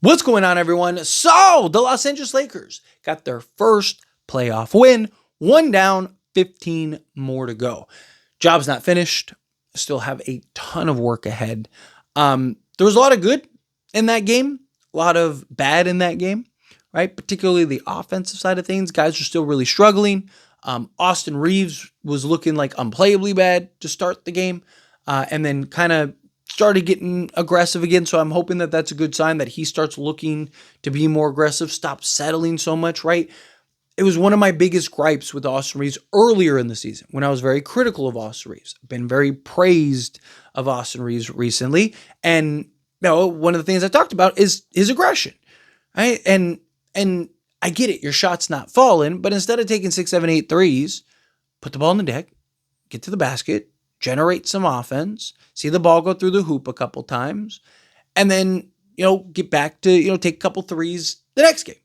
What's going on, everyone? So, the Los Angeles Lakers got their first playoff win, one down, 15 more to go. Job's not finished. Still have a ton of work ahead. There was a lot of good in that game, a lot of bad in that game, right? Particularly the offensive side of things. Guys are still really struggling. Austin Reeves was looking like unplayably bad to start the game, and then kind of started getting aggressive again. So I'm hoping that that's a good sign that he starts looking to be more aggressive, stop settling so much, right? It was one of my biggest gripes with Austin Reeves earlier in the season when I was very critical of Austin Reeves. I've been very praised of Austin Reeves recently. And one of the things I talked about is his aggression, right? And I get it. Your shot's not falling, but instead of taking 6, 7, 8 threes, put the ball in the deck, get to the basket, generate some offense, see the ball go through the hoop a couple times, and then, get back to, take a couple threes the next game,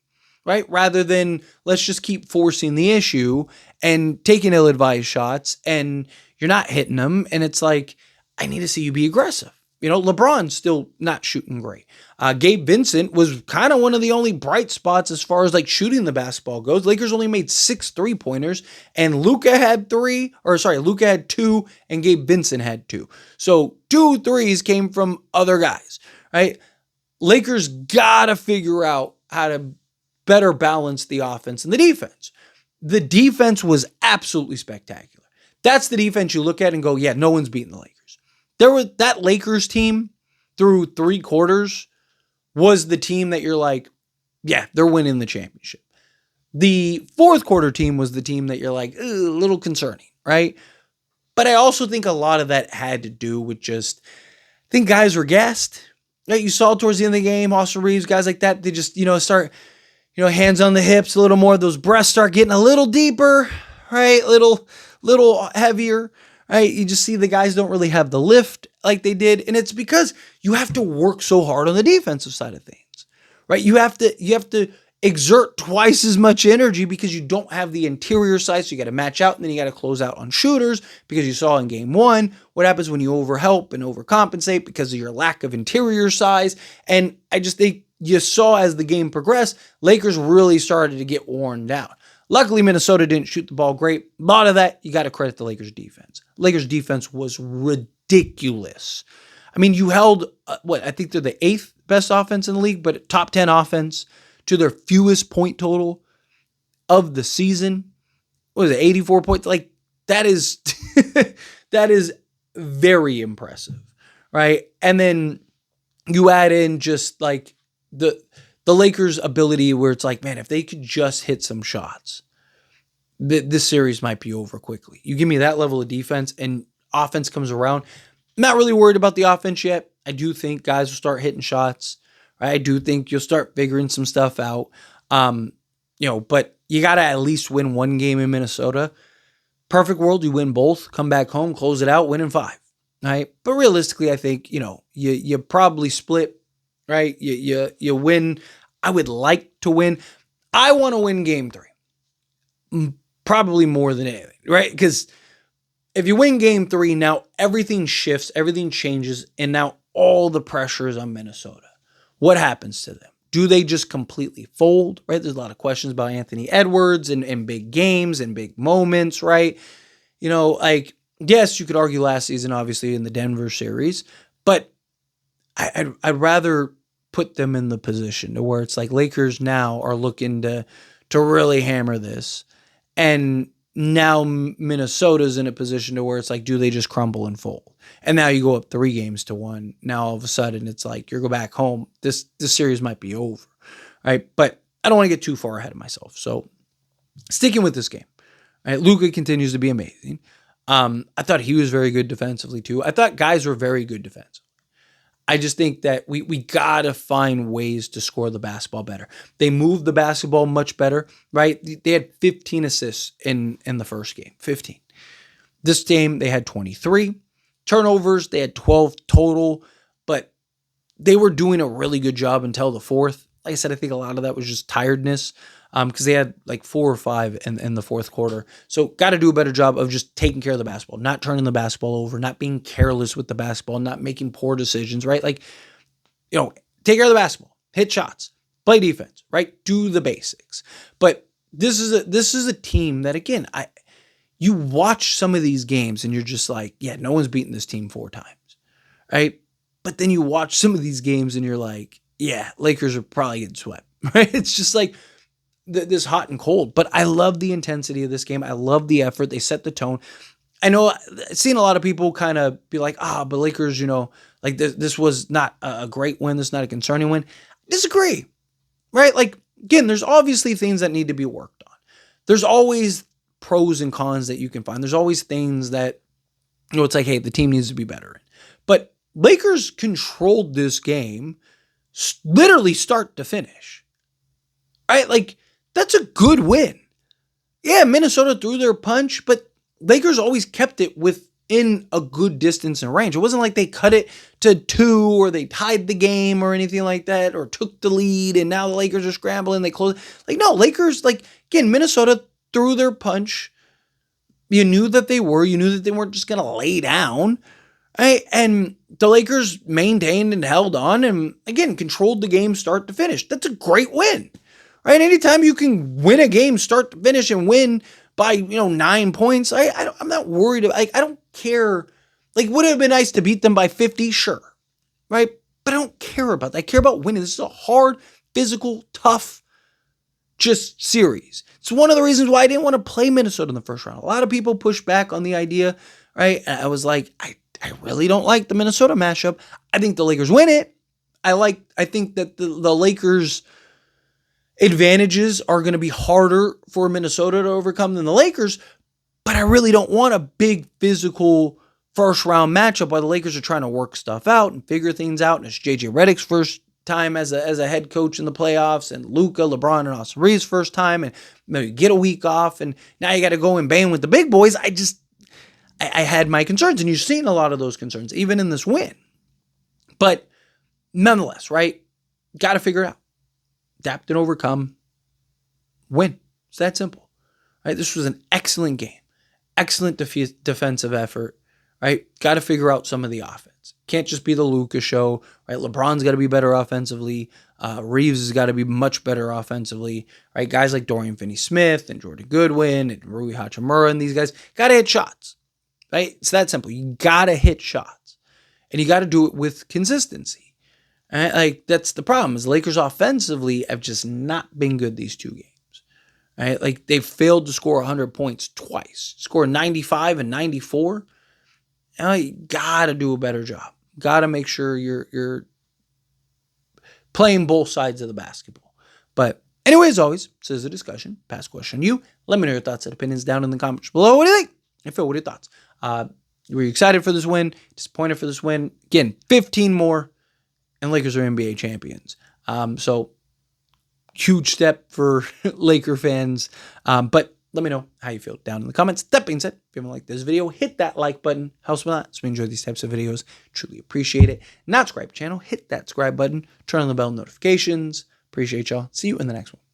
right? Rather than let's just keep forcing the issue and taking ill-advised shots and you're not hitting them. And it's like, I need to see you be aggressive. LeBron's still not shooting great. Gabe Vincent was kind of one of the only bright spots as far as like shooting the basketball goes. Lakers only made 6 3-pointers and Luka had 2 and Gabe Vincent had 2. So 2 threes came from other guys, right? Lakers got to figure out how to better balance the offense and the defense. The defense was absolutely spectacular. That's the defense you look at and go, yeah, no one's beating the Lakers. That Lakers team through 3 quarters was the team that you're like, yeah, they're winning the championship. The fourth quarter team was the team that you're like, a little concerning, right? But I also think a lot of that had to do with just, I think guys were gassed. Right? You saw towards the end of the game, Austin Reeves, guys like that, they just, start, hands on the hips a little more. Those breasts start getting a little deeper, right? Little heavier. Right, you just see the guys don't really have the lift like they did, and it's because you have to work so hard on the defensive side of things, right? You have to exert twice as much energy because you don't have the interior size. So you got to match out, and then you got to close out on shooters because you saw in game 1 what happens when you overhelp and overcompensate because of your lack of interior size. And I just think you saw as the game progressed, Lakers really started to get worn down. Luckily, Minnesota didn't shoot the ball great. A lot of that, you got to credit the Lakers defense. Lakers defense was ridiculous. I mean, you held, I think they're the 8th best offense in the league, but top 10 offense to their fewest point total of the season. What was it, 84 points? Like, that is, that is very impressive, right? And then you add in just like the Lakers' ability where it's like, man, if they could just hit some shots, this series might be over quickly. You give me that level of defense and offense comes around. I'm not really worried about the offense yet. I do think guys will start hitting shots. Right? I do think you'll start figuring some stuff out. But you got to at least win one game in Minnesota. Perfect world, you win both, come back home, close it out, win in 5. Right? But realistically, I think, you probably split. Right? You win. I would like to win. I want to win game 3. Probably more than anything, right? Because if you win game 3, now everything shifts, everything changes, and now all the pressure is on Minnesota. What happens to them? Do they just completely fold, right? There's a lot of questions about Anthony Edwards and big games and big moments, right? Yes, you could argue last season, obviously, in the Denver series, but I'd rather put them in the position to where it's like Lakers now are looking to really hammer this. And now Minnesota's in a position to where it's like, do they just crumble and fold? And now you go up 3-1. Now all of a sudden it's like, you go back home. This series might be over, right? But I don't want to get too far ahead of myself. So sticking with this game, right? Luka continues to be amazing. I thought he was very good defensively too. I thought guys were very good defensively. I just think that we got to find ways to score the basketball better. They moved the basketball much better, right? They had 15 assists in the first game, 15. This game, they had 23. Turnovers, they had 12 total, but they were doing a really good job until the 4th. Like I said, I think a lot of that was just tiredness because they had like 4 or 5 in the 4th quarter. So got to do a better job of just taking care of the basketball, not turning the basketball over, not being careless with the basketball, not making poor decisions, right? Like, take care of the basketball. hit shots, play defense, right? Do the basics. But this is a team that, again, you watch some of these games and you're just like, yeah, no one's beaten this team 4 times, right? But then you watch some of these games and you're like, yeah, Lakers are probably getting swept, right? It's just like this hot and cold. But I love the intensity of this game. I love the effort. They set the tone. I know I've seen a lot of people kind of be like, but Lakers, like this was not a great win. This is not a concerning win. Disagree, right? Like, again, there's obviously things that need to be worked on. There's always pros and cons that you can find. There's always things that, it's like, hey, the team needs to be better in. But Lakers controlled this game literally start to finish, right? Like, that's a good win. Yeah, Minnesota threw their punch, but Lakers always kept it within a good distance and range. It wasn't like they cut it to 2 or they tied the game or anything like that or took the lead and now the Lakers are scrambling. They close. Like, no, Lakers, like, again, Minnesota threw their punch. You knew that they weren't just going to lay down, right? And the Lakers maintained and held on and, again, controlled the game start to finish. That's a great win, right? Anytime you can win a game start to finish and win by, 9 points, I'm not worried. I don't care. Like, would it have been nice to beat them by 50? Sure, right? But I don't care about that. I care about winning. This is a hard, physical, tough, just series. It's one of the reasons why I didn't want to play Minnesota in the first round. A lot of people pushed back on the idea, right? And I was like, I really don't like the Minnesota matchup. I think the Lakers win it. I think that the Lakers' advantages are going to be harder for Minnesota to overcome than the Lakers, but I really don't want a big physical first round matchup while the Lakers are trying to work stuff out and figure things out. And it's JJ Redick's first time as a head coach in the playoffs, and Luka, LeBron, and Austin Reeves' first time, and maybe get a week off, and now you got to go and bang with the big boys. I had my concerns, and you've seen a lot of those concerns, even in this win. But nonetheless, right, got to figure it out. Adapt and overcome, win. It's that simple, right? This was an excellent game, excellent defensive effort, right? Got to figure out some of the offense. Can't just be the Luka show, right? LeBron's got to be better offensively. Reeves has got to be much better offensively, right? Guys like Dorian Finney-Smith and Jordan Goodwin and Rui Hachimura and these guys got to hit shots, right? It's that simple. You got to hit shots, and you got to do it with consistency. Right? Like, that's the problem, is the Lakers offensively have just not been good these 2 games. Right? Like, they've failed to score 100 points twice. Score 95 and 94. You got to do a better job. Got to make sure you're playing both sides of the basketball. But anyway, as always, this is a discussion. Pass question to you. Let me know your thoughts and opinions down in the comments below. What do you think? And Phil, what are your thoughts? Were you excited for this win? Disappointed for this win? Again, 15 more. And Lakers are NBA champions. So huge step for Laker fans. But let me know how you feel down in the comments. That being said, if you haven't liked this video, hit that like button. Helps me a lot. So we enjoy these types of videos. Truly appreciate it. Not subscribe to the channel, hit that subscribe button. Turn on the bell notifications. Appreciate y'all. See you in the next one.